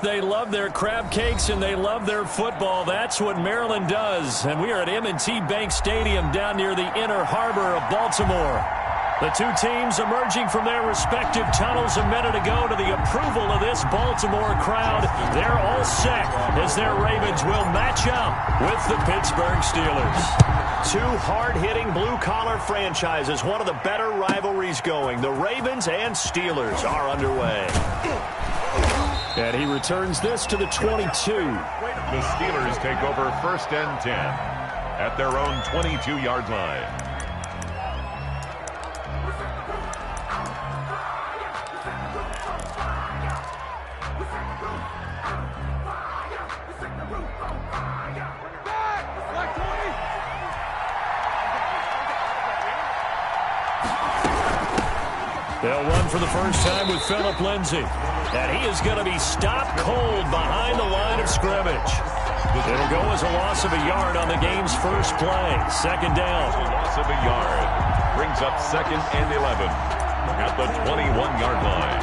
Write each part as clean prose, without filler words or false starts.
they love their crab cakes and they love their football. That's what Maryland does. And we are at M&T Bank Stadium down near the inner harbor of Baltimore. The two teams emerging from their respective tunnels a minute ago to the approval of this Baltimore crowd. They're all set as their Ravens will match up with the Pittsburgh Steelers. Two hard-hitting blue-collar franchises, one of the better rivalries going. The Ravens and Steelers are underway. And he returns this to the 22. The Steelers take over 1st and 10 at their own 22-yard line. They'll run for the first time with Phillip Lindsay. And he is going to be stopped cold behind the line of scrimmage. It'll go as a loss of a yard on the game's first play. Second down. A loss of a yard brings up 2nd and 11 at the 21-yard line.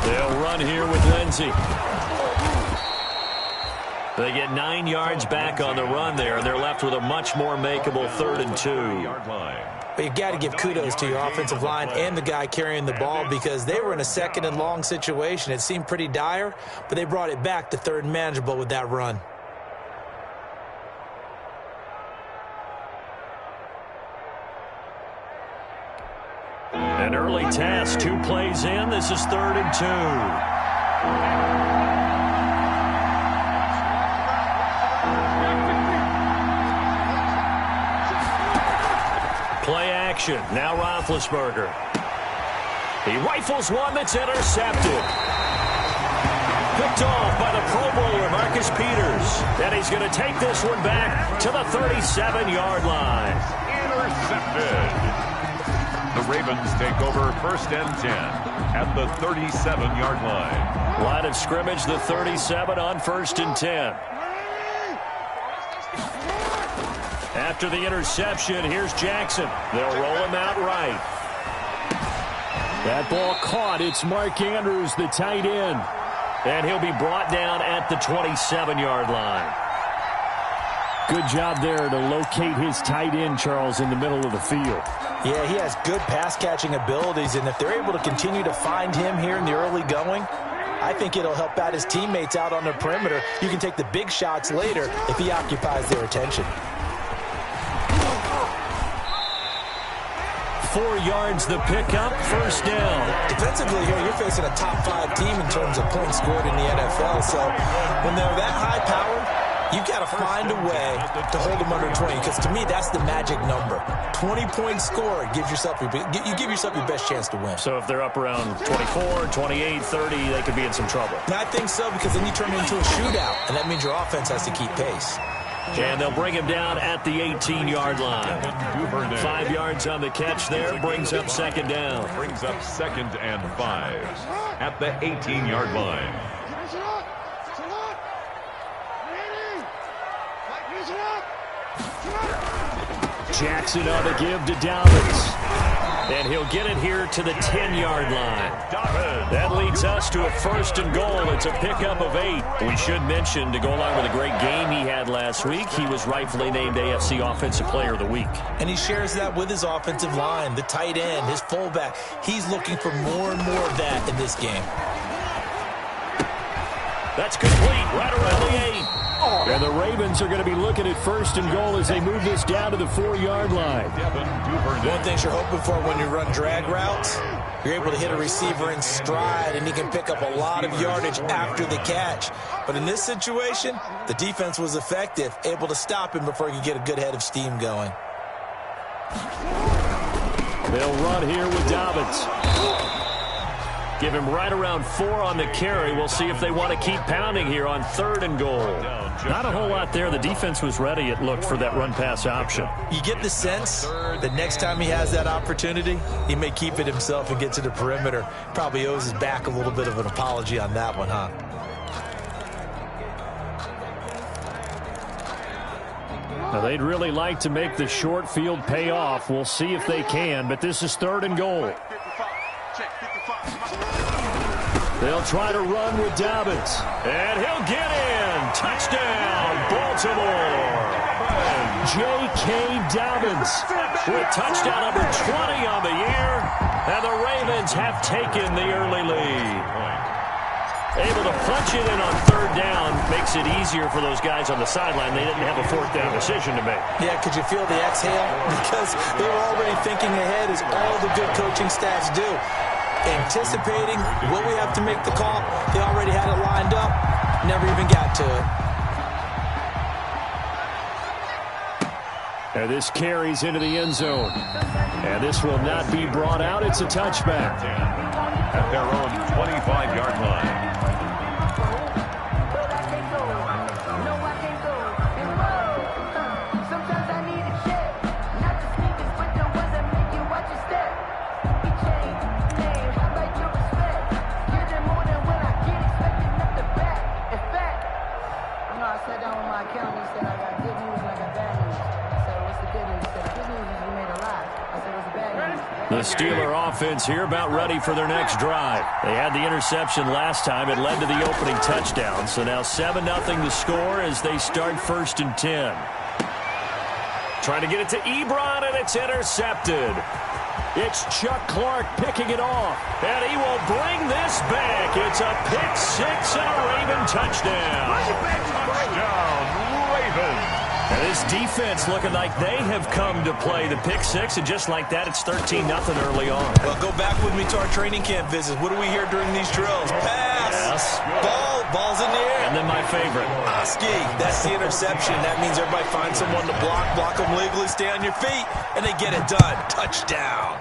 They'll run here with Lindsay. They get 9 yards back on the run there, and they're left with a much more makeable 3rd and 2. But you've got to give kudos to your offensive line and the guy carrying the ball because they were in a 2nd and long situation. It seemed pretty dire, but they brought it back to 3rd and manageable with that run. An early task, 2 plays in. This is 3rd and 2. Play action. Now Roethlisberger. He rifles one that's intercepted. Picked off by the Pro Bowler, Marcus Peters. And he's going to take this one back to the 37-yard line. Intercepted. The Ravens take over 1st and 10 at the 37-yard line. Line of scrimmage, the 37 on 1st and 10. After the interception, here's Jackson. They'll roll him out right. That ball caught. It's Mark Andrews, the tight end. And he'll be brought down at the 27-yard line. Good job there to locate his tight end, Charles, in the middle of the field. Yeah, he has good pass-catching abilities, and if they're able to continue to find him here in the early going, I think it'll help out his teammates out on the perimeter. You can take the big shots later if he occupies their attention. 4 yards the pickup, 1st down. Defensively here, you're facing a top-5 team in terms of points scored in the NFL, so when they're that high-powered, you've got to find a way to hold them under 20, because to me, that's the magic number. 20-point score, you give yourself your best chance to win. So if they're up around 24, 28, 30, they could be in some trouble. And I think so, because then you turn it into a shootout, and that means your offense has to keep pace. And they'll bring him down at the 18-yard line. 5 yards on the catch there, brings up 2nd down. Brings up 2nd and 5 at the 18-yard line. Jackson on the give to Dobbins. And he'll get it here to the 10-yard line. That leads us to a 1st and goal. It's a pickup of 8. We should mention, to go along with a great game he had last week, he was rightfully named AFC Offensive Player of the Week. And he shares that with his offensive line, the tight end, his fullback. He's looking for more and more of that in this game. That's complete right around the 8. And the Ravens are going to be looking at 1st and goal as they move this down to the 4-yard line. One thing you're hoping for when you run drag routes, you're able to hit a receiver in stride, and he can pick up a lot of yardage after the catch. But in this situation, the defense was effective, able to stop him before he could get a good head of steam going. They'll run here with Dobbins. Give him right around 4 on the carry. We'll see if they want to keep pounding here on 3rd and goal. Not a whole lot there. The defense was ready, it looked, for that run-pass option. You get the sense that next time he has that opportunity, he may keep it himself and get to the perimeter. Probably owes his back a little bit of an apology on that one, huh? Now, they'd really like to make the short field pay off. We'll see if they can, but this is 3rd and goal. They'll try to run with Dobbins. And he'll get in. Touchdown, Baltimore. J.K. Dobbins with touchdown number 20 on the year. And the Ravens have taken the early lead. Able to punch it in on 3rd down makes it easier for those guys on the sideline. They didn't have a 4th down decision to make. Yeah, could you feel the exhale? Because they were already thinking ahead, as all the good coaching staffs do. Anticipating, will we have to make the call? They already had it lined up. Never even got to it. And this carries into the end zone. And this will not be brought out. It's a touchback. At their own 25-yard line. The Steeler offense here about ready for their next drive. They had the interception last time. It led to the opening touchdown. So now 7-0 the score as they start 1st and 10. Trying to get it to Ebron, and it's intercepted. It's Chuck Clark picking it off. And he will bring this back. It's a pick 6 and a Raven touchdown. Touchdown, Ravens. And this defense looking like they have come to play the pick 6, and just like that, it's 13-0 early on. Well, go back with me to our training camp visits. What do we hear during these drills? Pass! Yes. Ball's in the air. And then my favorite. Oski, that's the interception. That means everybody finds someone to block them legally, stay on your feet, and they get it done. Touchdown.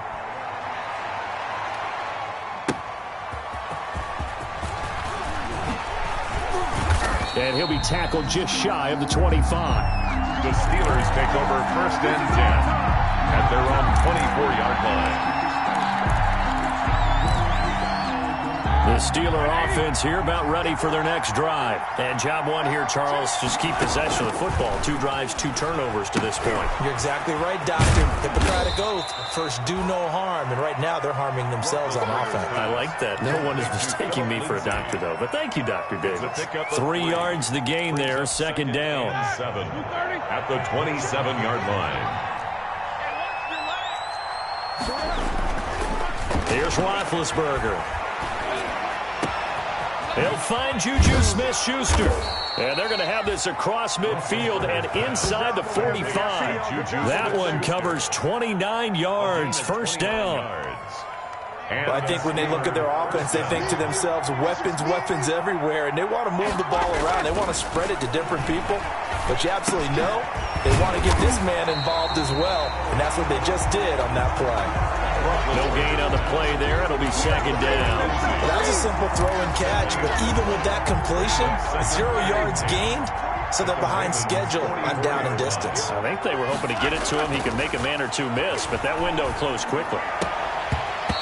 And he'll be tackled just shy of the 25. The Steelers take over 1st and 10 at their own 24-yard line. The Steeler offense here about ready for their next drive. And job one here, Charles, just keep possession of the football. 2 drives, 2 turnovers to this point. You're exactly right, Doctor. Hippocratic oath. First, do no harm. And right now, they're harming themselves on offense. I like that. No one is mistaking me for a doctor, though. But thank you, Dr. Davis. 3 yards the gain there, 2nd down. 7 at the 27-yard line. Here's Roethlisberger. They'll find Juju Smith-Schuster. And they're going to have this across midfield and inside the 45. That one covers 29 yards. 1st down. Well, I think when they look at their offense, they think to themselves, weapons everywhere, and they want to move the ball around. They want to spread it to different people. But you absolutely know they want to get this man involved as well, and that's what they just did on that play. No gain on the play there. It'll be 2nd down. Well, that was a simple throw and catch, but even with that completion, 0 yards gained, so they're behind schedule on down and distance. I think they were hoping to get it to him. He could make a man or 2 miss, but that window closed quickly.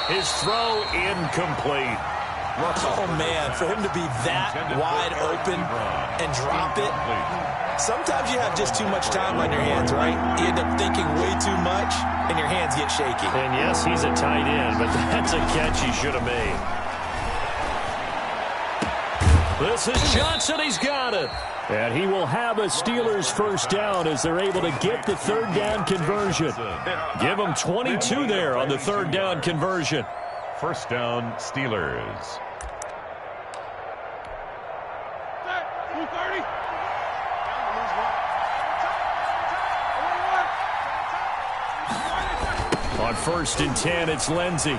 His throw incomplete. Oh, man, for him to be that wide open and drop it. Sometimes you have just too much time on your hands, right? You end up thinking way too much, and your hands get shaky. And yes, he's a tight end, but that's a catch he should have made. This is Johnson. He's got it. And he will have a Steelers 1st down as they're able to get the 3rd down conversion. Give them 22 there on the 3rd down conversion. 1st down, Steelers. On 1st and 10, it's Lindsey.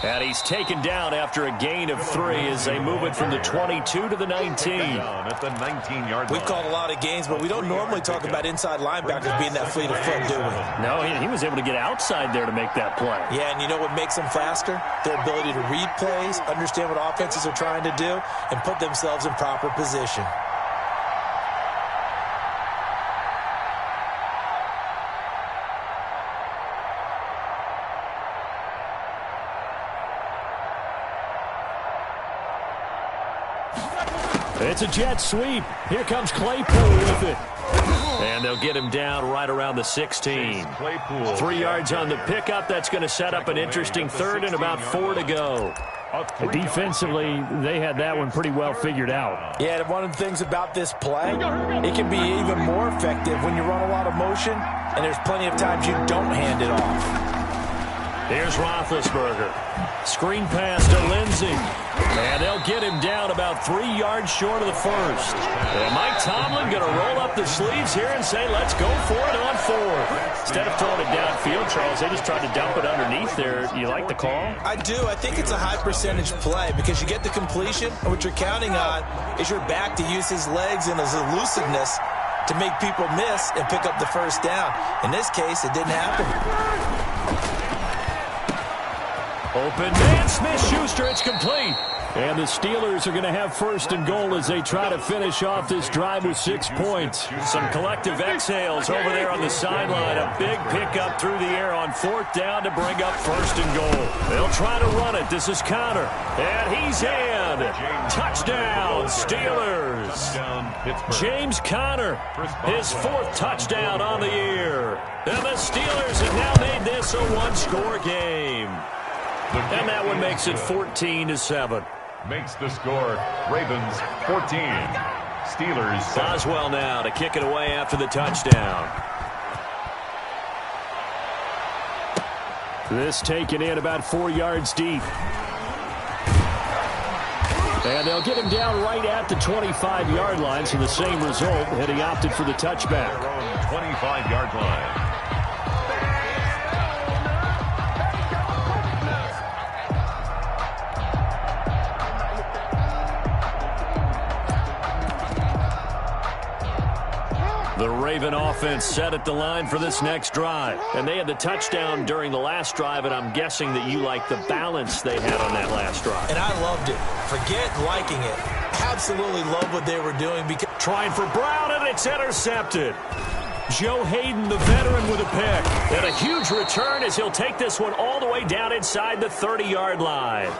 And he's taken down after a gain of 3 as they move it from the 22 to the 19. At the 19-yard line. We've called a lot of games, but we don't normally talk about inside linebackers being that fleet of foot, do we? No, he was able to get outside there to make that play. Yeah, and you know what makes them faster? Their ability to read plays, understand what offenses are trying to do, and put themselves in proper position. It's a jet sweep. Here comes Claypool with it. And they'll get him down right around the 16. 3 yards on the pickup. That's going to set up an interesting third and about 4 to go. Defensively, they had that one pretty well figured out. Yeah, and one of the things about this play, it can be even more effective when you run a lot of motion, and there's plenty of times you don't hand it off. Here's Roethlisberger. Screen pass to Lindsey. And they'll get him down about 3 yards short of the first. And Mike Tomlin going to roll up the sleeves here and say, let's go for it on 4. Instead of throwing it downfield, Charles, they just tried to dump it underneath there. You like the call? I do. I think it's a high percentage play because you get the completion, and what you're counting on is your back to use his legs and his elusiveness to make people miss and pick up the first down. In this case, it didn't happen. Open man, Smith-Schuster, it's complete. And the Steelers are going to have first and goal as they try to finish off this drive with 6 points. Some collective exhales over there on the sideline. A big pickup through the air on 4th down to bring up first and goal. They'll try to run it. This is Conner. And he's in. Touchdown, Steelers. James Conner, his 4th touchdown on the year. And the Steelers have now made this a one-score game. And that one makes it 14-7. Makes the score Ravens 14. Steelers. Boswell now to kick it away after the touchdown. This taken in about 4 yards deep. And they'll get him down right at the 25-yard line, so the same result, had he opted for the touchback. 25-yard line. The Raven offense set at the line for this next drive. And they had the touchdown during the last drive, and I'm guessing that you like the balance they had on that last drive. And I loved it. Forget liking it. Absolutely love what they were doing. Because trying for Brown, and it's intercepted. Joe Hayden, the veteran, with a pick. And a huge return as he'll take this one all the way down inside the 30-yard line.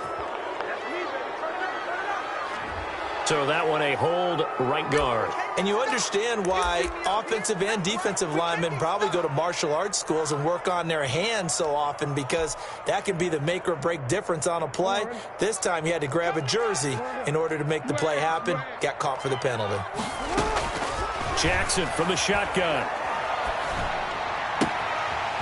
So that one a hold right guard. And you understand why offensive and defensive linemen probably go to martial arts schools and work on their hands so often, because that can be the make or break difference on a play. This time he had to grab a jersey in order to make the play happen. Got caught for the penalty. Jackson from the shotgun.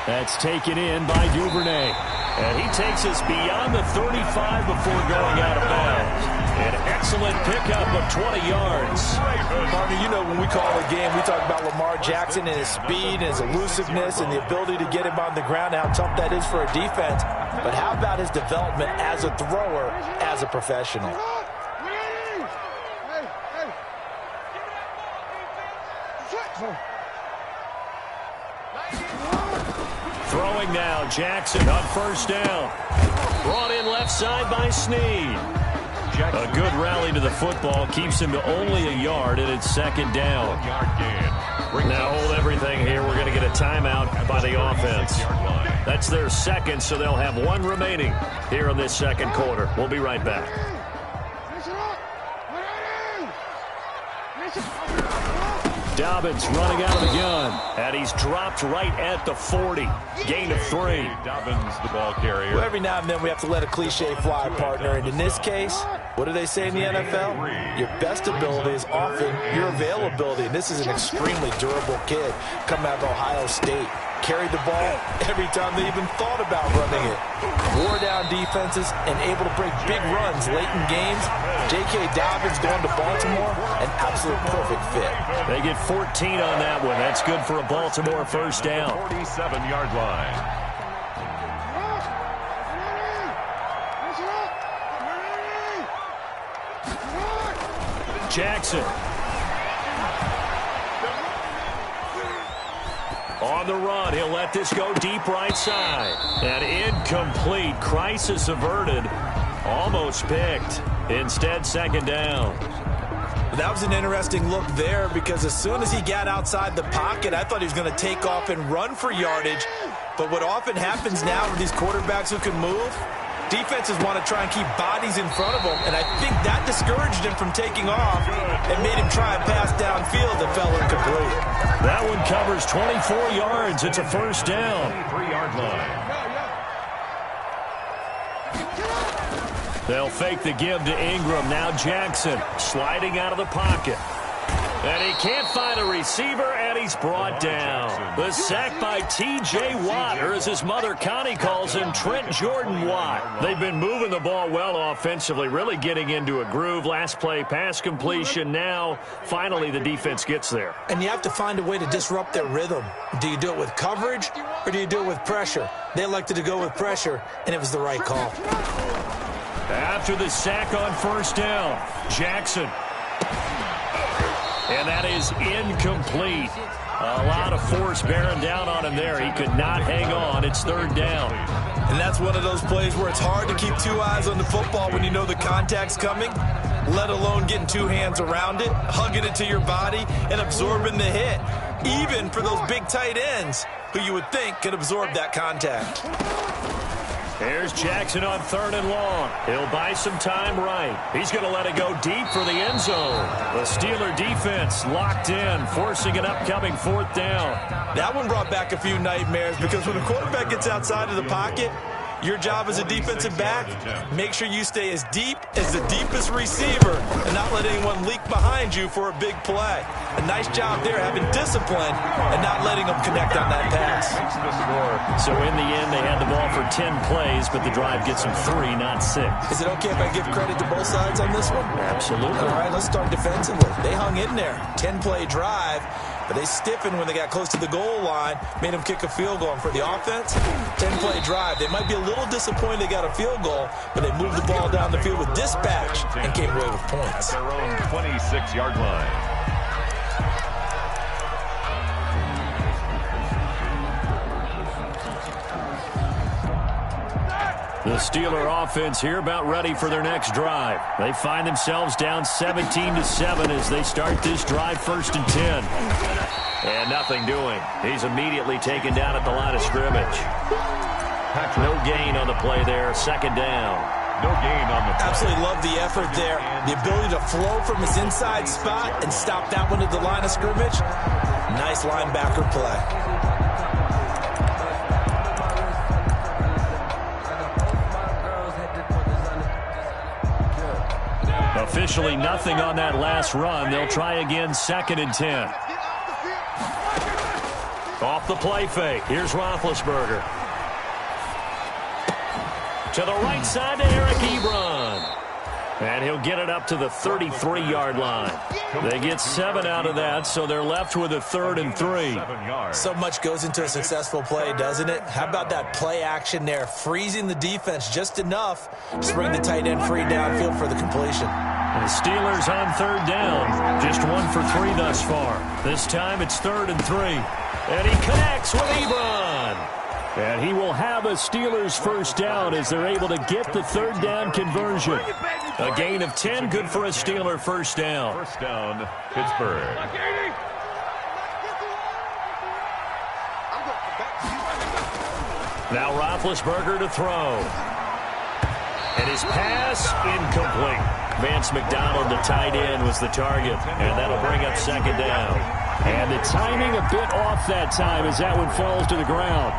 That's taken in by Duvernay. And he takes us beyond the 35 before going out of bounds. An excellent pickup of 20 yards. Partner, you know, when we call a game, we talk about Lamar Jackson and his speed and his elusiveness and the ability to get him on the ground, how tough that is for a defense. But how about his development as a thrower, as a professional? Throwing now, Jackson on first down. Brought in left side by Snead. A good rally to the football keeps him to only a yard, and it's second down. Now hold everything here. We're going to get a timeout by the offense. That's their second, so they'll have one remaining here in this second quarter. We'll be right back. Dobbins running out of the gun, and he's dropped right at the 40. Gain of 3. Dobbins, the ball carrier. Well, every now and then we have to let a cliche fly, partner. And in this case, what do they say in the NFL? Your best ability is often your availability. And this is an extremely durable kid coming out of Ohio State. Carried the ball every time they even thought about running it. Wore down defenses and able to break big runs late in games. J.K. Dobbins going to Baltimore, an absolute perfect fit. They get 14 on that one. That's good for a Baltimore first down. 47-yard line. Jackson. On the run, he'll let this go deep right side. And incomplete. Crisis averted. Almost picked. Instead, second down. That was an interesting look there, because as soon as he got outside the pocket, I thought he was going to take off and run for yardage. But what often happens now with these quarterbacks who can move, Defenses want to try and keep bodies in front of them, and I think that discouraged him from taking off and made him try and pass downfield that fell incomplete. That one covers 24 yards. It's a first down. 3-yard line. They'll fake the give to Ingram. Now Jackson sliding out of the pocket. And he can't find a receiver, and he's brought down. The sack by T.J. Watt, or as his mother Connie calls him, Trent Jordan Watt. They've been moving the ball well offensively, really getting into a groove. Last play, pass completion. Now, finally, the defense gets there. And you have to find a way to disrupt their rhythm. Do you do it with coverage, or do you do it with pressure? They elected to go with pressure, and it was the right call. After the sack on first down, Jackson. And that is incomplete. A lot of force bearing down on him there. He could not hang on. It's third down. And that's one of those plays where it's hard to keep two eyes on the football when you know the contact's coming, let alone getting two hands around it, hugging it to your body, and absorbing the hit. Even for those big tight ends who you would think could absorb that contact. Here's Jackson on third and long. He'll buy some time right. He's going to let it go deep for the end zone. The Steeler defense locked in, forcing an upcoming fourth down. That one brought back a few nightmares because when the quarterback gets outside of the pocket, your job as a defensive back, make sure you stay as deep as the deepest receiver and not let anyone leak behind you for a big play. A nice job there having discipline and not letting them connect on that pass. So in the end, they had the ball for 10 plays, but the drive gets them 3, not 6. Is it okay if I give credit to both sides on this one? Absolutely. All right, let's start defensively. They hung in there. 10-play drive. But they stiffened when they got close to the goal line, made them kick a field goal. And for the offense, 10-play drive. They might be a little disappointed they got a field goal, but they moved the ball down the field with dispatch and came away with points. At their own 26-yard line. The Steeler offense here about ready for their next drive. They find themselves down 17-7 as they start this drive, 1st and 10. And nothing doing. He's immediately taken down at the line of scrimmage. No gain on the play there, 2nd down. No gain on the play. Absolutely love the effort there. The ability to flow from his inside spot and stop that one at the line of scrimmage. Nice linebacker play. Officially nothing on that last run. They'll try again, 2nd and 10. Off the play fake. Here's Roethlisberger. To the right side to Eric Ebron. And he'll get it up to the 33-yard line. They get 7 out of that, so they're left with a 3rd and 3. So much goes into a successful play, doesn't it? How about that play action there, freezing the defense just enough to bring the tight end free downfield for the completion. The Steelers on 3rd down. Just 1 for 3 thus far. This time it's 3rd and 3. And he connects with Ebron. And he will have a Steelers first down as they're able to get the 3rd down conversion. A gain of 10, good for a Steeler first down. First down, Pittsburgh. Now Roethlisberger to throw. And his pass incomplete. Vance McDonald, the tight end, was the target. And that'll bring up 2nd down. And the timing a bit off that time as that one falls to the ground.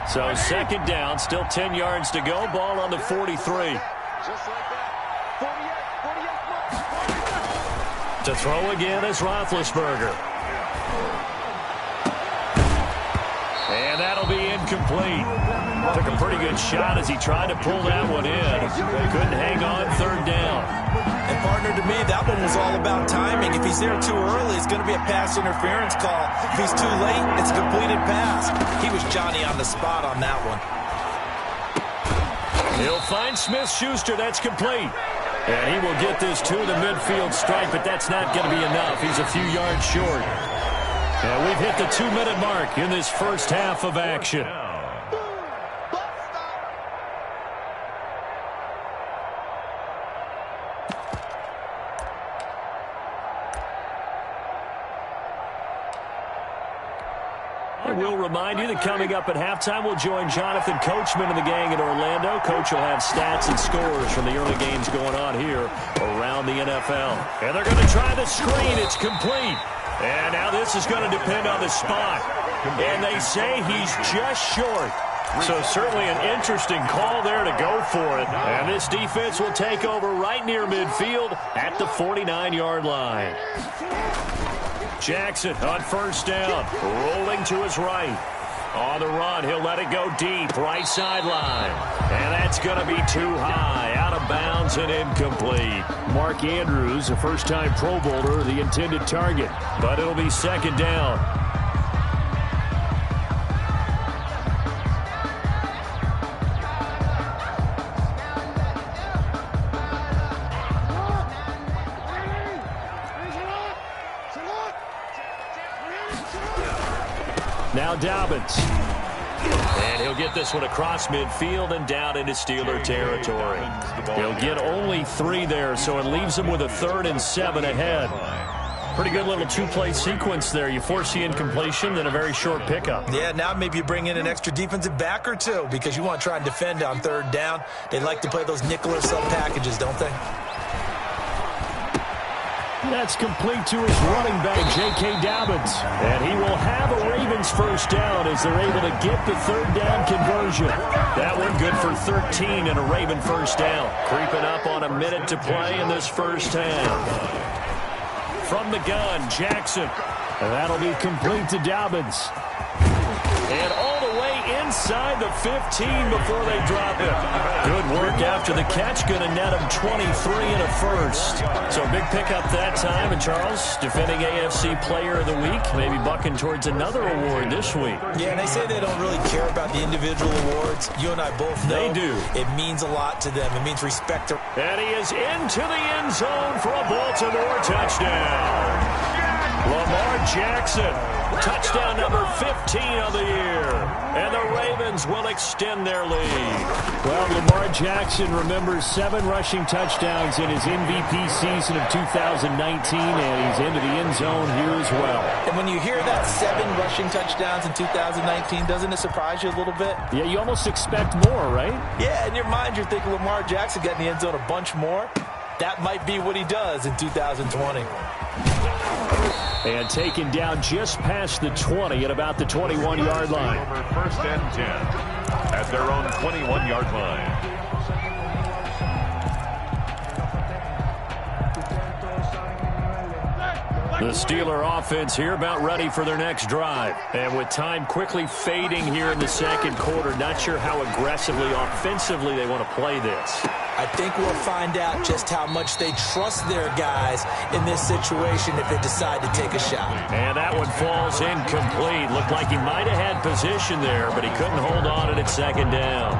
So 2nd down, still 10 yards to go. Ball on the 43. To throw again is Roethlisberger. And that'll be incomplete. Took a pretty good shot as he tried to pull that one in. Couldn't hang on, 3rd down. And partner, to me, that one was all about timing. If he's there too early, it's going to be a pass interference call. If he's too late, it's a completed pass. He was Johnny on the spot on that one. He'll find Smith-Schuster. That's complete. And he will get this to the midfield stripe, but that's not going to be enough. He's a few yards short. And we've hit the 2-minute mark in this first half of action. we'll remind you that coming up at halftime, we'll join Jonathan Coachman and the gang in Orlando. Coach will have stats and scores from the early games going on here around the NFL. And they're going to try the screen. It's complete. And now this is going to depend on the spot. And they say he's just short. So certainly an interesting call there to go for it. And this defense will take over right near midfield at the 49-yard line. Jackson on first down, rolling to his right. On the run, he'll let it go deep, right sideline. And that's going to be too high, out of bounds and incomplete. Mark Andrews, a first-time Pro Bowler, the intended target. But it'll be second down. Now Dobbins. And he'll get this one across midfield and down into Steeler territory. He'll get only 3 there, so it leaves him with a 3rd and 7 ahead. Pretty good little two-play sequence there. You force the incompletion, then a very short pickup. Yeah, now maybe you bring in an extra defensive back or two because you want to try and defend on 3rd down. They like to play those nickel or sub packages, don't they? That's complete to his running back, J.K. Dobbins. And he will have a Ravens first down as they're able to get the 3rd down conversion. That one good for 13 and a Raven first down. Creeping up on a minute to play in this first half. From the gun, Jackson. And that'll be complete to Dobbins. And all the way inside the 15 before they drop it. Good work after the catch. Going to net him 23 and a first. So big pickup that time. And Charles, defending AFC Player of the Week, maybe bucking towards another award this week. Yeah, and they say they don't really care about the individual awards. You and I both know. They do. It means a lot to them. It means respect. And he is into the end zone for a Baltimore touchdown. Lamar Jackson, touchdown number 15 of the year. And the Ravens will extend their lead. Well, Lamar Jackson remembers 7 rushing touchdowns in his MVP season of 2019, and he's into the end zone here as well. And when you hear that 7 rushing touchdowns in 2019, doesn't it surprise you a little bit? Yeah, you almost expect more, right? Yeah, in your mind, you're thinking Lamar Jackson got in the end zone a bunch more. That might be what he does in 2020. And taken down just past the 20 at about the 21-yard line. Over 1st and 10 at their own 21-yard line. The Steeler offense here about ready for their next drive. And with time quickly fading here in the second quarter, not sure how aggressively, offensively they want to play this. I think we'll find out just how much they trust their guys in this situation if they decide to take a shot. And that one falls incomplete. Looked like he might have had position there, but he couldn't hold on at second down.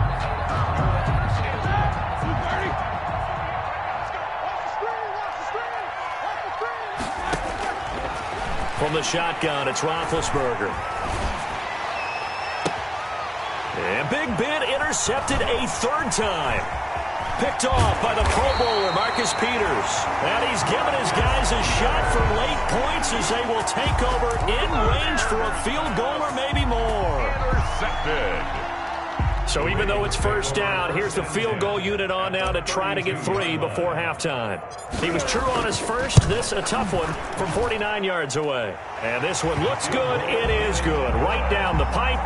From the shotgun, it's Roethlisberger. And Big Ben intercepted a 3rd time. Picked off by the Pro Bowler, Marcus Peters. And he's given his guys a shot for late points as they will take over in range for a field goal or maybe more. Intercepted. So even though it's first down, here's the field goal unit on now to try to get 3 before halftime. He was true on his first. This a tough one from 49 yards away. And this one looks good. It is good. Right down the pipe.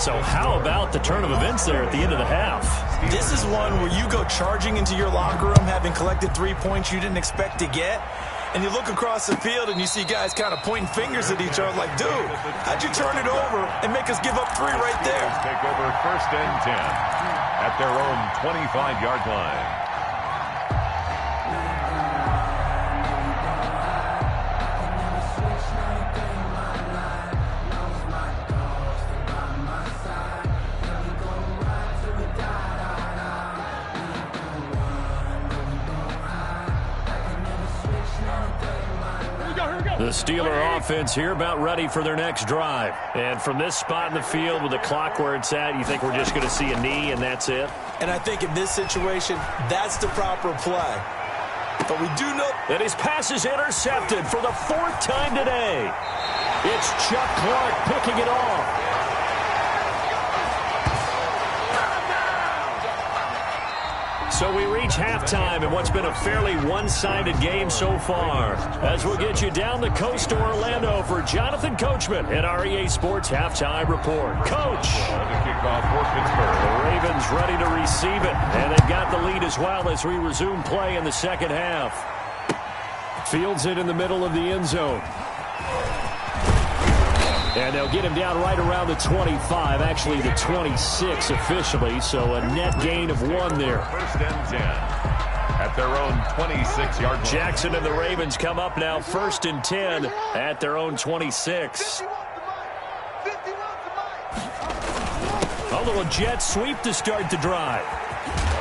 So how about the turn of events there at the end of the half? This is one where you go charging into your locker room having collected 3 points you didn't expect to get. And you look across the field and you see guys kind of pointing fingers at each other like, dude, how'd you turn it over and make us give up 3 right there? Take over 1st and 10 at their own 25-yard line. The Steeler offense here about ready for their next drive. And from this spot in the field with the clock where it's at, you think we're just going to see a knee and that's it? And I think in this situation, that's the proper play. But we do know that his pass is intercepted for the 4th time today. It's Chuck Clark picking it off. So we reach halftime in what's been a fairly one-sided game so far. As we'll get you down the coast to Orlando for Jonathan Coachman at our EA Sports Halftime Report. Coach! The kickoff for Pittsburgh. The Ravens ready to receive it, and they've got the lead as well as we resume play in the second half. Fields it in the middle of the end zone. And they'll get him down right around the 25, actually the 26 officially, so a net gain of 1 there. First and 10 at their own 26-yard line. Jackson and the Ravens come up now first and 10 at their own 26. A little jet sweep to start the drive.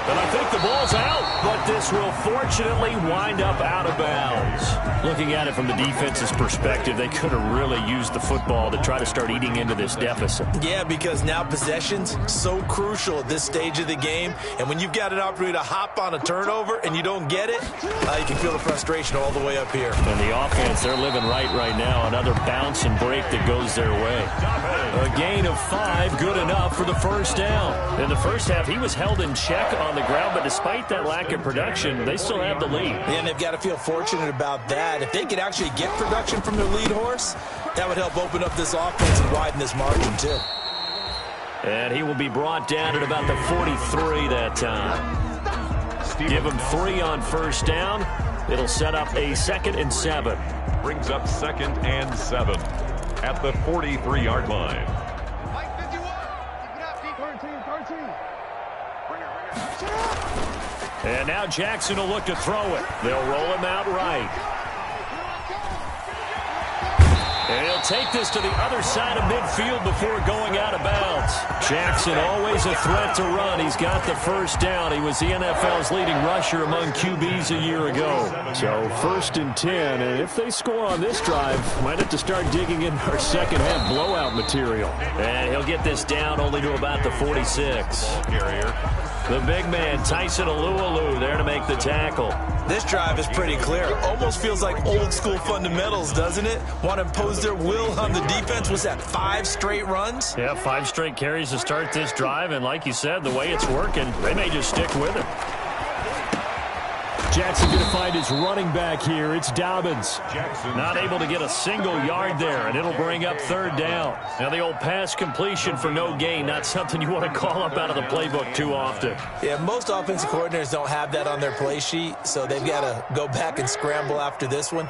And I think the ball's out, but this will fortunately wind up out of bounds. Looking at it from the defense's perspective, they could have really used the football to try to start eating into this deficit. Yeah, because now possession's so crucial at this stage of the game. And when you've got an opportunity to hop on a turnover and you don't get it, you can feel the frustration all the way up here. And the offense, they're living right now. Another bounce and break that goes their way. A gain of 5, good enough for the first down. In the first half, he was held in check on the ground, but despite that lack of production, they still have the lead. And they've got to feel fortunate about that. If they could actually get production from their lead horse, that would help open up this offense and widen this margin too. And he will be brought down at about the 43 that time. Give him 3 on first down. It'll set up a 2nd and 7. Brings up 2nd and 7 at the 43-yard line. And now Jackson will look to throw it. They'll roll him out right. And he'll take this to the other side of midfield before going out of bounds. Jackson always a threat to run. He's got the first down. He was the NFL's leading rusher among QBs a year ago. So 1st and 10, and if they score on this drive, might have to start digging in our second half blowout material. And he'll get this down only to about the 46. Carrier. The big man, Tyson Alualu, there to make the tackle. This drive is pretty clear. Almost feels like old school fundamentals, doesn't it? Want to impose their will on the defense. Was that 5 straight runs? Yeah, 5 straight carries to start this drive, and like you said, the way it's working, they may just stick with it. Jackson going to find his running back here. It's Dobbins. Jackson not able to get a single yard there, and it'll bring up 3rd down. Now the old pass completion for no gain, not something you want to call up out of the playbook too often. Yeah, most offensive coordinators don't have that on their play sheet, so they've got to go back and scramble after this one.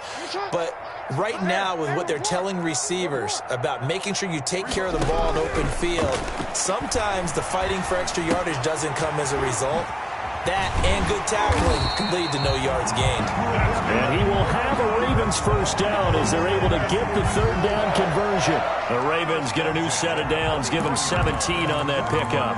But right now, with what they're telling receivers about making sure you take care of the ball in open field, sometimes the fighting for extra yardage doesn't come as a result. That and good tackling can lead to no yards gained. And he will have a Ravens first down as they're able to get the 3rd down conversion. The Ravens get a new set of downs, give them 17 on that pickup.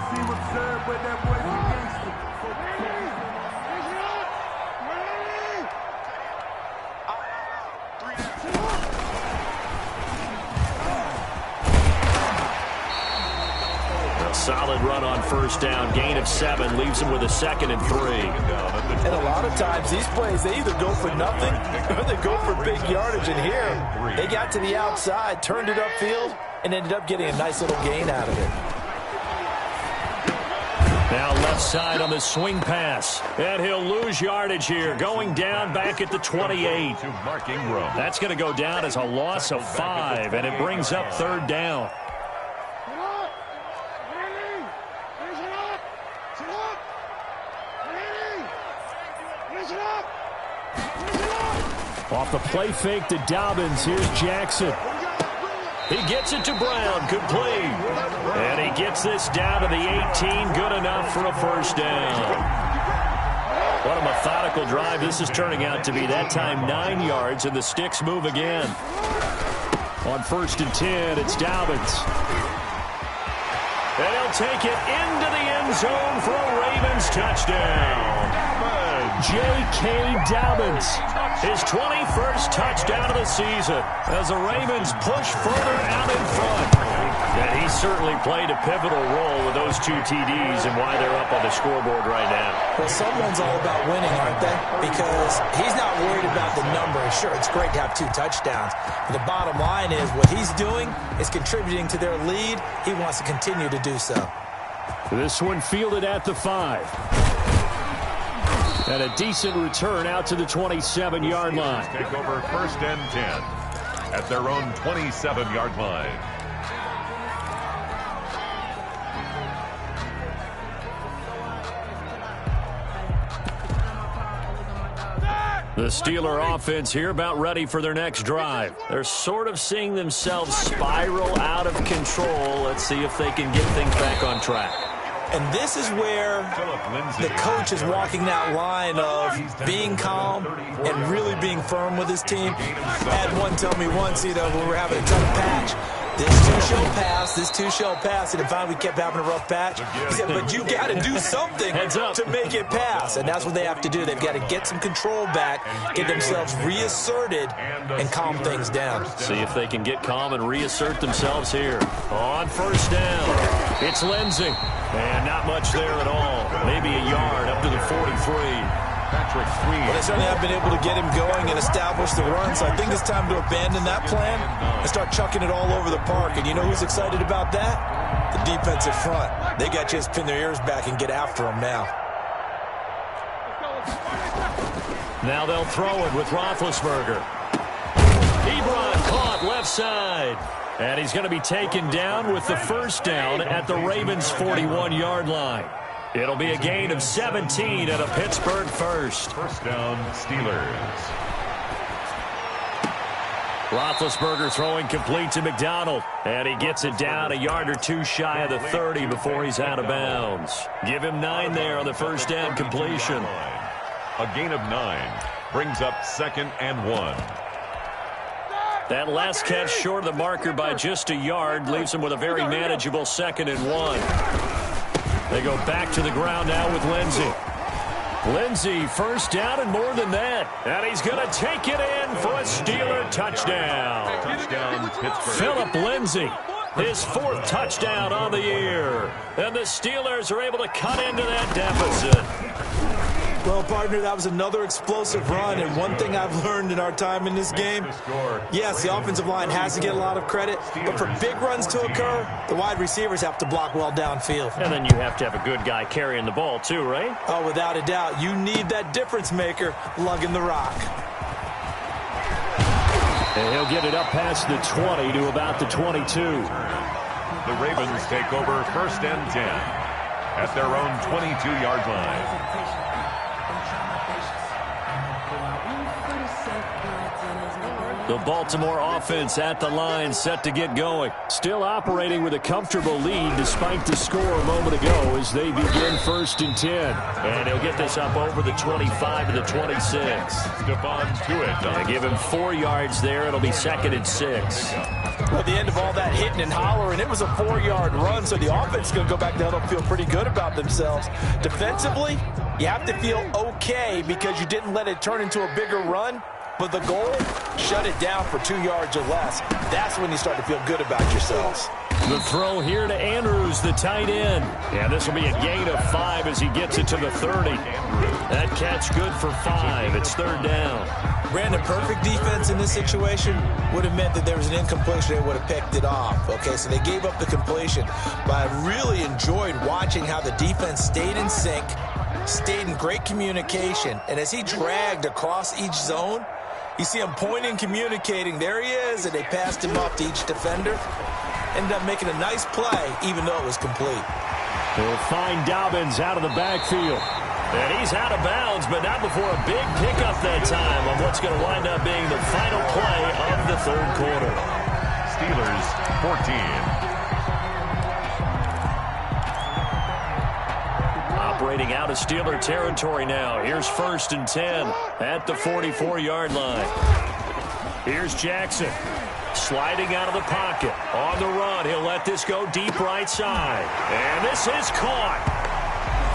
Solid run on first down. Gain of 7 leaves him with a 2nd and 3. And a lot of times these plays, they either go for nothing or they go for big yardage. And here, they got to the outside, turned it upfield, and ended up getting a nice little gain out of it. Now left side on the swing pass. And he'll lose yardage here. Going down back at the 28. That's going to go down as a loss of 5, and it brings up 3rd down. Off the play fake to Dobbins. Here's Jackson. He gets it to Brown. Complete. And he gets this down to the 18. Good enough for a first down. What a methodical drive this is turning out to be. That time 9 yards, and the sticks move again. On 1st and 10, it's Dobbins. And he'll take it into the end zone for a Ravens touchdown. J.K. Dobbins. His 21st touchdown of the season as the Ravens push further out in front. And he certainly played a pivotal role with those 2 TDs and why they're up on the scoreboard right now. Well, someone's all about winning, aren't they? Because he's not worried about the number. Sure, it's great to have 2 touchdowns. But the bottom line is what he's doing is contributing to their lead. He wants to continue to do so. This one fielded at the 5. And a decent return out to the 27-yard line. Take over 1st and 10 at their own 27-yard line. The Steeler offense here about ready for their next drive. They're sort of seeing themselves spiral out of control. Let's see if they can get things back on track. And this is where the coach is walking that line of being calm and really being firm with his team. I had one tell me once, when we were having a tough patch, this too shall pass, this too shall pass. And finally we kept having a rough patch. He said, but you got to do something to make it pass. And that's what they have to do. They've got to get some control back, get themselves reasserted, and calm things down. See if they can get calm and reassert themselves here. On 1st down, it's Lindsey. And not much there at all. Maybe a yard up to the 43. Well, they certainly have been able to get him going and establish the run, so I think it's time to abandon that plan and start chucking it all over the park. And you know who's excited about that? The defensive front. They got to just pin their ears back and get after him now. Now they'll throw it with Roethlisberger. Ebron caught left side. And he's going to be taken down with the 1st down at the Ravens' 41-yard line. It'll be a gain of 17 at a Pittsburgh 1st. 1st down, Steelers. Roethlisberger throwing complete to McDonald. And he gets it down a yard or 2 shy of the 30 before he's out of bounds. Give him 9 there on the 1st down completion. A gain of 9 brings up 2nd and 1. That last catch short of the marker by just a yard leaves him with a very manageable 2nd and 1. They go back to the ground now with Lindsey. Lindsey, 1st down and more than that. And he's going to take it in for a Steeler touchdown. Touchdown, Pittsburgh. Philip Lindsey, his 4th touchdown on the year. And the Steelers are able to cut into that deficit. Well, partner, that was another explosive run, and one thing I've learned in our time in this game, yes, the offensive line has to get a lot of credit, but for big runs to occur, the wide receivers have to block well downfield. And then you have to have a good guy carrying the ball too, right? Oh, without a doubt. You need that difference maker lugging the rock. And he'll get it up past the 20 to about the 22. The Ravens take over 1st and 10 at their own 22-yard line. The Baltimore offense at the line, set to get going. Still operating with a comfortable lead despite the score a moment ago as they begin 1st and 10. And he'll get this up over the 25 to the 26. Stephon to it. They give him 4 yards there. It'll be 2nd and 6. At the end of all that hitting and hollering, it was a 4-yard run, so the offense is going to go back down and feel pretty good about themselves. Defensively, you have to feel okay because you didn't let it turn into a bigger run. But the goal, shut it down for 2 yards or less. That's when you start to feel good about yourselves. The throw here to Andrews, the tight end. Yeah, this will be a gain of 5 as he gets it to the 30. That catch good for 5. It's 3rd down. Brandon, perfect defense in this situation would have meant that there was an incompletion. They would have picked it off. Okay, so they gave up the completion. But I really enjoyed watching how the defense stayed in sync, stayed in great communication. And as he dragged across each zone, you see him pointing, communicating. There he is, and they passed him off to each defender. Ended up making a nice play, even though it was complete. They'll find Dobbins out of the backfield. And he's out of bounds, but not before a big pickup that time on what's going to wind up being the final play of the 3rd quarter. Steelers 14. Operating out of Steeler territory now. Here's 1st and 10 at the 44-yard line. Here's Jackson sliding out of the pocket. On the run, he'll let this go deep right side. And this is caught.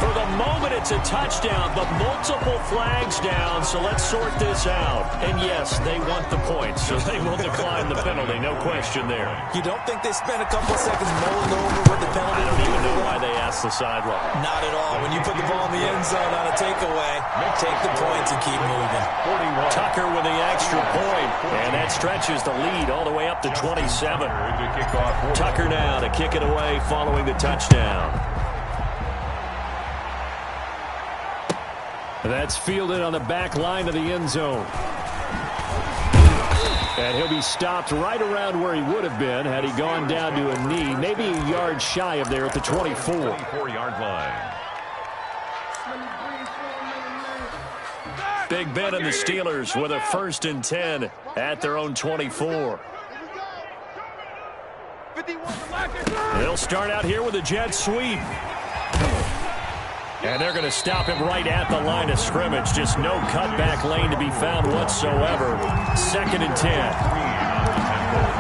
For the moment, it's a touchdown, but multiple flags down, so let's sort this out. And yes, they want the points, so they will decline the penalty, no question there. You don't think they spent a couple of seconds mulling over what the penalty? I don't even know why they asked the sideline. Not at all. When you put the ball in the end zone on a takeaway, take the points and keep moving. Tucker with the extra point, and that stretches the lead all the way up to 27. Tucker now to kick it away following the touchdown. That's fielded on the back line of the end zone. And he'll be stopped right around where he would have been had he gone down to a knee, maybe a yard shy of there at the 24. 24-yard line. Big Ben and the Steelers with a 1st and 10 at their own 24. They'll start out here with a jet sweep. And they're going to stop him right at the line of scrimmage. Just no cutback lane to be found whatsoever. 2nd and 10.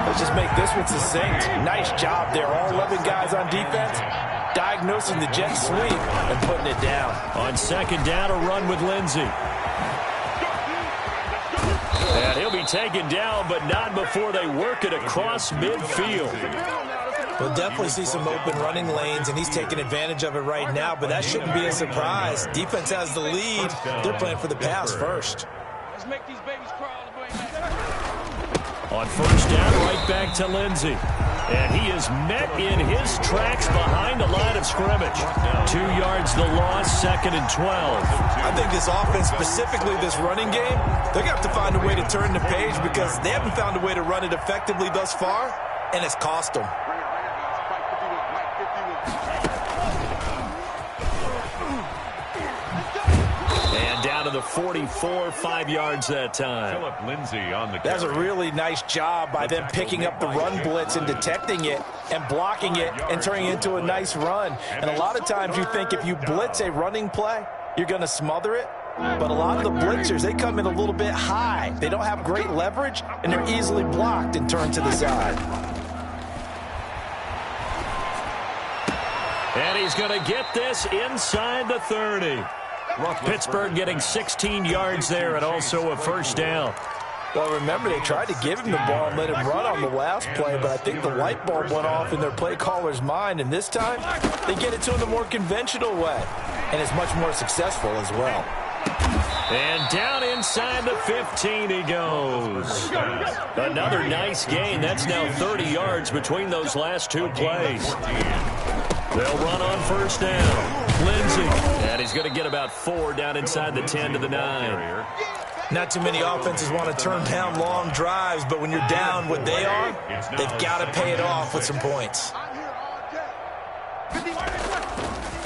Let's just make this one succinct. Nice job there. All 11 guys on defense diagnosing the jet sweep and putting it down. On 2nd down, a run with Lindsey. And he'll be taken down, but not before they work it across midfield. We'll definitely see some open running lanes, and he's taking advantage of it right now, but that shouldn't be a surprise. Defense has the lead. They're playing for the pass first. Let's make these babies crawl. On 1st down, right back to Lindsey. And he is met in his tracks behind the line of scrimmage. 2 yards the loss, 2nd and 12. I think this offense, specifically this running game, they're going to have to find a way to turn the page because they haven't found a way to run it effectively thus far, and it's cost them. To the 44, 5 yards that time. Philip Lindsay on the carry. That's a really nice job by them picking up the run blitz and detecting it and blocking it and turning it into a nice run. And a lot of times you think if you blitz a running play, you're going to smother it. But a lot of the blitzers, they come in a little bit high. They don't have great leverage, and they're easily blocked and turned to the side. And he's going to get this inside the 30. Pittsburgh getting 16 yards there and also a 1st down. Well, remember, they tried to give him the ball and let him run on the last play, but I think the light bulb went off in their play caller's mind, and this time they get it to him the more conventional way, and it's much more successful as well. And down inside the 15 he goes. Another nice gain. That's now 30 yards between those last 2 plays. They'll run on 1st down. Lindsey. And he's going to get about 4 down inside the 10 to the 9. Not too many offenses want to turn down long drives, but when you're down what they are, they've got to pay it off with some points.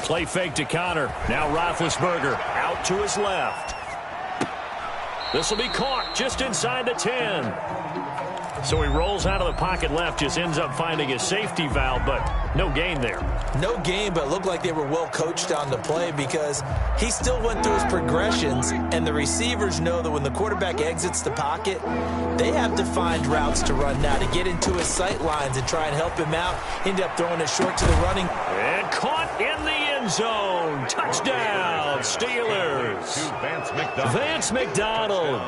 Play fake to Connor. Now Roethlisberger out to his left. This will be caught just inside the 10. So he rolls out of the pocket left, just ends up finding a safety valve, but no gain there. No gain, but it looked like they were well coached on the play because he still went through his progressions, and the receivers know that when the quarterback exits the pocket, they have to find routes to run now to get into his sight lines and try and help him out. End up throwing it short to the running. And caught in the end zone. Touchdown, Steelers. Vance McDonald.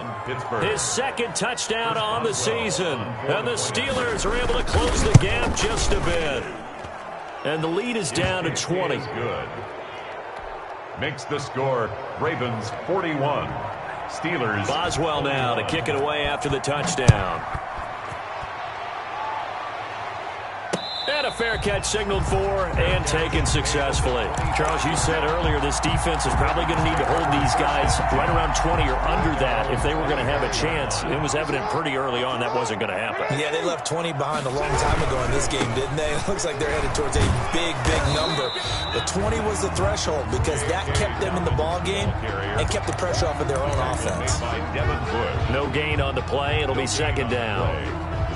His 2nd touchdown on the season. And the Steelers are able to close the gap just a bit. And the lead is down to 20. Good. Makes the score Ravens 41. Steelers. Boswell now to kick it away after the touchdown. And a fair catch signaled for and taken successfully. Charles, you said earlier this defense is probably going to need to hold these guys right around 20 or under that if they were going to have a chance. It was evident pretty early on that wasn't going to happen. Yeah, they left 20 behind a long time ago in this game, didn't they? It looks like they're headed towards a big, big number. But 20 was the threshold because that kept them in the ball game and kept the pressure off of their own offense. No gain on the play. It'll be 2nd down.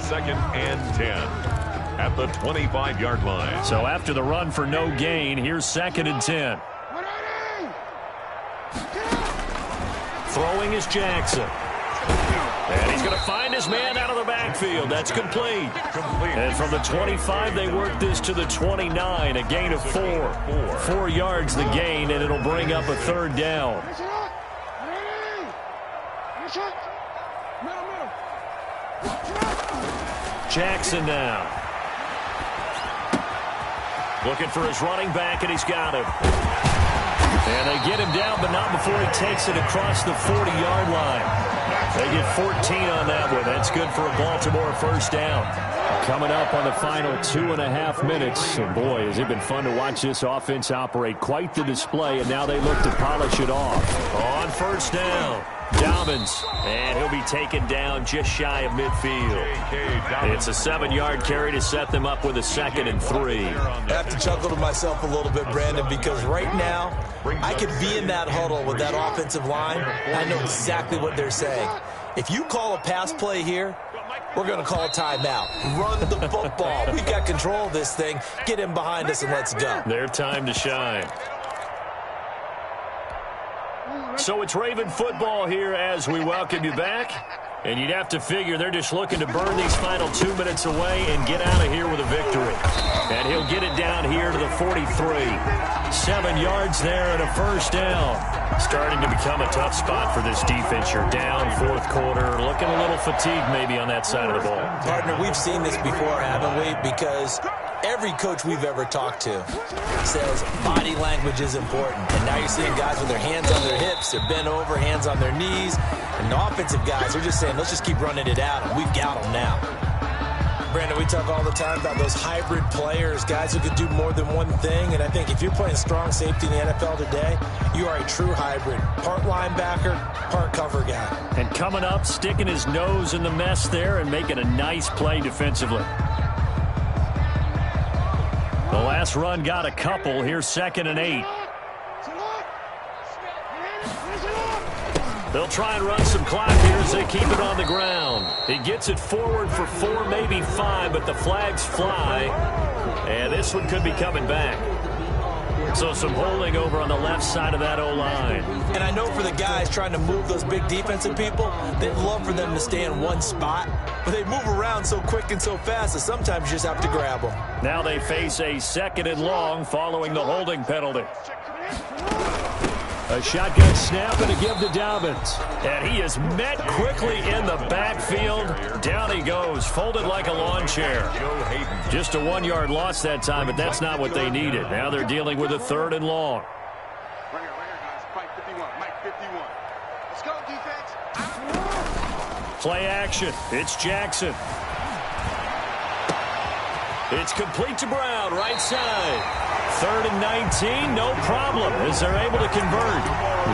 2nd and 10. At the 25-yard line. So after the run for no gain, here's 2nd and 10. Throwing is Jackson. And he's going to find his man out of the backfield. That's complete. And from the 25, they work this to the 29, a gain of 4. 4 yards the gain, and it'll bring up a third down. Jackson now. Looking for his running back, and he's got him. And they get him down, but not before he takes it across the 40-yard line. They get 14 on that one. That's good for a Baltimore first down. Coming up on the final 2.5 minutes. And boy, has it been fun to watch this offense operate. Quite the display, and now they look to polish it off. On first down, Dobbins. And he'll be taken down just shy of midfield. It's a 7-yard carry to set them up with a 2nd and 3. I have to chuckle to myself a little bit, Brandon, because right now I could be in that huddle with that offensive line. I know exactly what they're saying. If you call a pass play here, we're going to call a timeout. Run the football. We got control of this thing. Get him behind us and let's go. Their time to shine. So it's Raven football here as we welcome you back. And you'd have to figure they're just looking to burn these final 2 minutes away and get out of here with a victory. And he'll get it down here to the 43. 7 yards there and a first down. Starting to become a tough spot for this defense. You're down 4th quarter. Looking a little fatigued maybe on that side of the ball. Partner, we've seen this before, haven't we? Because every coach we've ever talked to says body language is important. And now you're seeing guys with their hands on their hips, they're bent over, hands on their knees. And the offensive guys are just saying, let's just keep running it out, and we've got them now. Brandon, we talk all the time about those hybrid players, guys who could do more than one thing. And I think if you're playing strong safety in the NFL today, you are a true hybrid. Part linebacker, part cover guy. And coming up, sticking his nose in the mess there and making a nice play defensively. The last run got a couple. Here's 2nd and 8. They'll try and run some clock here as they keep it on the ground. He gets it forward for 4, maybe 5, but the flags fly. And this one could be coming back. So some holding over on the left side of that O-line. And I know for the guys trying to move those big defensive people, they'd love for them to stay in one spot. But they move around so quick and so fast that sometimes you just have to grab them. Now they face a 2nd and long following the holding penalty. A shotgun snap and a give to Dobbins. And he is met quickly in the backfield. Down he goes, folded like a lawn chair. Just a 1-yard loss that time, but that's not what they needed. Now they're dealing with a 3rd and long. Play action. It's Jackson. It's complete to Brown, right side. 3rd and 19, no problem, as they're able to convert.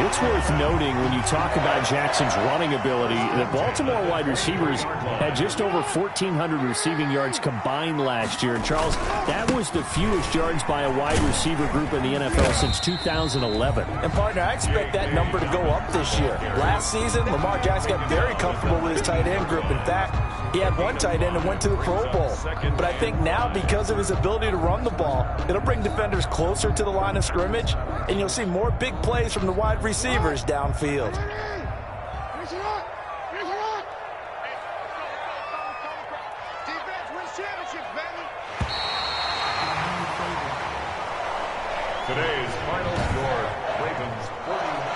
It's worth noting when you talk about Jackson's running ability, the Baltimore wide receivers had just over 1,400 receiving yards combined last year. And, Charles, that was the fewest yards by a wide receiver group in the NFL since 2011. And, partner, I expect that number to go up this year. Last season, Lamar Jackson got very comfortable with his tight end group. In fact, he had one tight end and went to the Pro Bowl. But I think now, because of his ability to run the ball, it'll bring defenders closer to the line of scrimmage, and you'll see more big plays from the wide receivers downfield. Today's final score, Ravens 40.